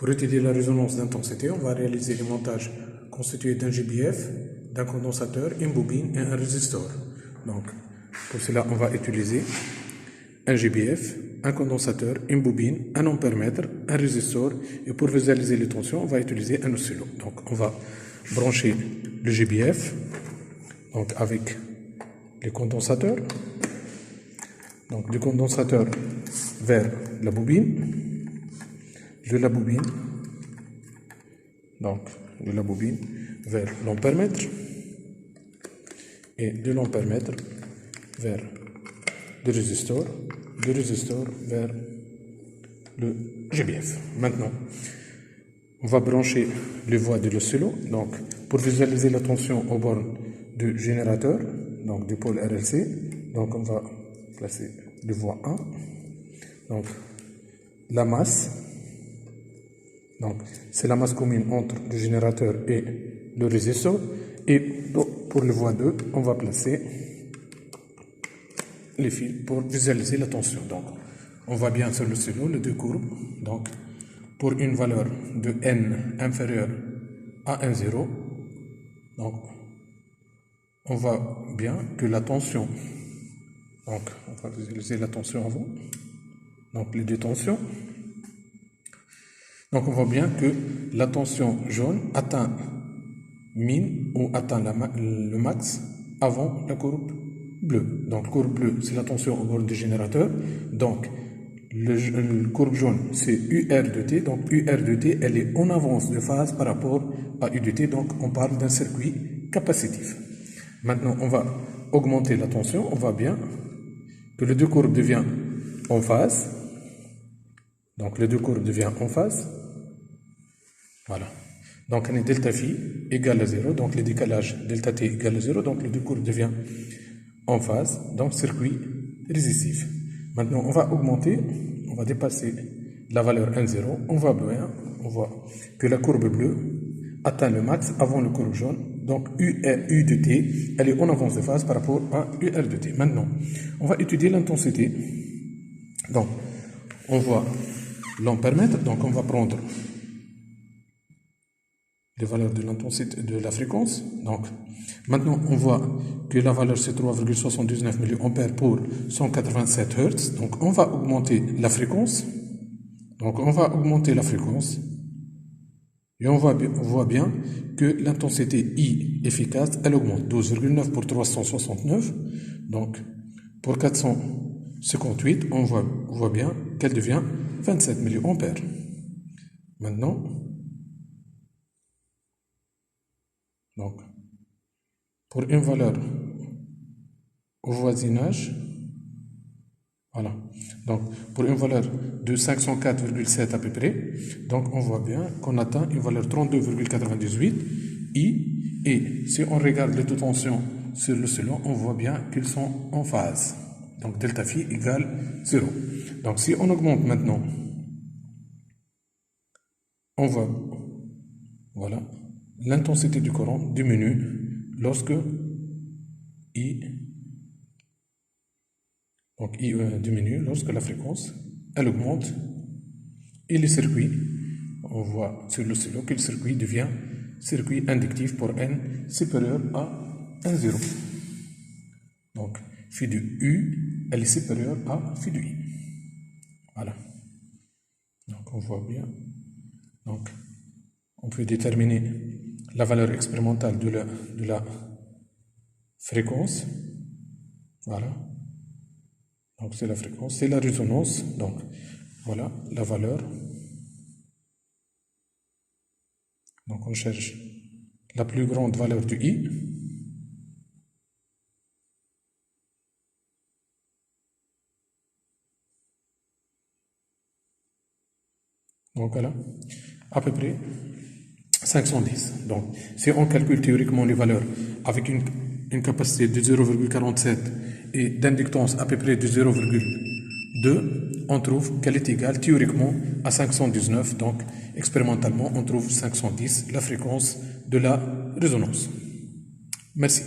Pour étudier la résonance d'intensité, on va réaliser les montages constitués d'un GBF, d'un condensateur, une bobine et un résistor. Donc, pour cela, on va utiliser un GBF, un condensateur, une bobine, un ampèremètre, un résistor. Et pour visualiser les tensions, on va utiliser un oscillo. Donc, on va brancher le GBF donc avec les condensateurs. Donc, du condensateur vers la bobine. De la bobine, donc de la bobine vers l'ampèremètre et de l'ampèremètre vers le résistor, vers le GBF. Maintenant, on va brancher les voies de l'oscillo, donc pour visualiser la tension aux bornes du générateur, donc du pôle RLC, donc on va placer les voies 1, donc la masse. Donc, c'est la masse commune entre le générateur et le résistor. Et pour le voie 2, on va placer les fils pour visualiser la tension. Donc, on voit bien sur le stylo les deux courbes. Donc, pour une valeur de N inférieure à 1,0, donc, on voit bien que la tension, donc, on va visualiser la tension avant. Donc, les deux tensions. Donc, on voit bien que la tension jaune atteint min ou atteint le max avant la courbe bleue. Donc, courbe bleue, c'est la tension au bord du générateur. Donc, le courbe jaune, c'est UR de T. Donc, UR de T, elle est en avance de phase par rapport à U de T. Donc, on parle d'un circuit capacitif. Maintenant, on va augmenter la tension. On voit bien que les deux courbes deviennent en phase. Donc, les deux courbes deviennent en phase. Voilà. Donc, on est delta phi égale à 0. Donc, le décalage delta t égale à 0. Donc, les deux courbes deviennent en phase. Donc, circuit résistif. Maintenant, on va augmenter, on va dépasser la valeur 1,0. On voit que la courbe bleue atteint le max avant le courbe jaune. Donc, U de t, elle est en avance de phase par rapport à UR de t. Maintenant, on va étudier l'intensité. Donc, on voit l'ampèremètre. Donc, on va prendre les valeurs de l'intensité de la fréquence. Donc, maintenant, on voit que la valeur c'est 3,79 mA pour 187 Hz. Donc, on va augmenter la fréquence. Donc, on va augmenter la fréquence. Et on voit bien que l'intensité I efficace, elle augmente. 12,9 pour 369. Donc, pour 458, on voit bien qu'elle devient 27 mA. Maintenant, donc, pour une valeur au voisinage, voilà, donc pour une valeur de 504,7 à peu près, donc on voit bien qu'on atteint une valeur 32,98 I, et si on regarde les deux tensions sur le stylo, on voit bien qu'ils sont en phase. Donc delta phi égale 0. Donc si on augmente maintenant, on voit, voilà, l'intensité du courant diminue lorsque I diminue, lorsque la fréquence, elle augmente, et le circuit, on voit sur le stylo que le circuit devient circuit inductif pour N supérieur à 1,0. Donc, phi de U, elle est supérieure à phi de I. Voilà. Donc, on voit bien. Donc, on peut déterminer la valeur expérimentale de la fréquence. Voilà. Donc, c'est la fréquence, c'est la résonance. Donc, voilà la valeur. Donc, on cherche la plus grande valeur du I. Donc, voilà, à peu près 510. Donc, si on calcule théoriquement les valeurs avec une capacité de 0,47 et d'inductance à peu près de 0,2, on trouve qu'elle est égale théoriquement à 519. Donc, expérimentalement, on trouve 510, la fréquence de la résonance. Merci.